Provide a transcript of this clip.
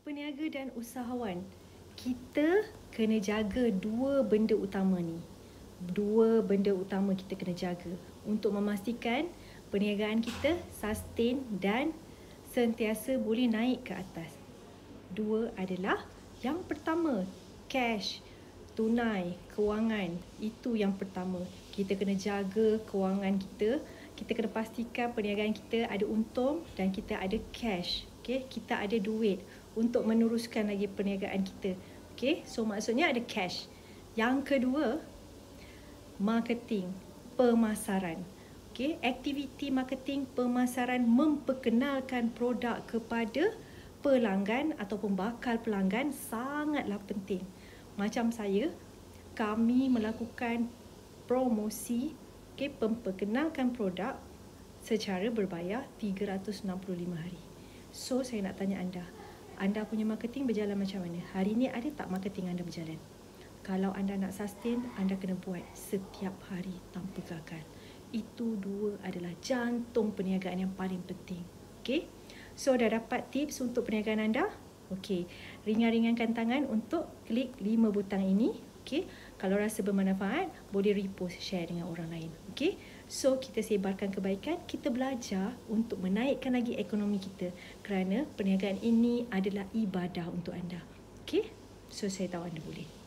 Peniaga dan usahawan, kita kena jaga dua benda utama ni. Dua benda utama kita kena jaga untuk memastikan perniagaan kita sustain dan sentiasa boleh naik ke atas. Dua adalah, yang pertama, cash, tunai, kewangan. Itu yang pertama. Kita kena jaga kewangan kita. Kita kena pastikan perniagaan kita ada untung dan kita ada cash. Okay? Kita ada duit untuk meneruskan lagi perniagaan kita. Okay? So maksudnya ada cash. Yang kedua, marketing, pemasaran. Okay? Aktiviti marketing, pemasaran, memperkenalkan produk kepada pelanggan ataupun bakal pelanggan sangatlah penting. Macam saya, kami melakukan promosi, okay, memperkenalkan produk secara berbayar 365 hari. So saya nak tanya anda punya marketing berjalan macam mana? Hari ni ada tak marketing anda berjalan? Kalau anda nak sustain, anda kena buat setiap hari tanpa gagal. Itu dua adalah jantung perniagaan yang paling penting. Okay? So dah dapat tips untuk perniagaan anda? Okay. Ringan-ringankan tangan untuk klik 5 butang ini. Okay. Kalau rasa bermanfaat, boleh repost, share dengan orang lain. Okay. So kita sebarkan kebaikan, kita belajar untuk menaikkan lagi ekonomi kita. Kerana perniagaan ini adalah ibadah untuk anda. Okay. So saya tahu anda boleh.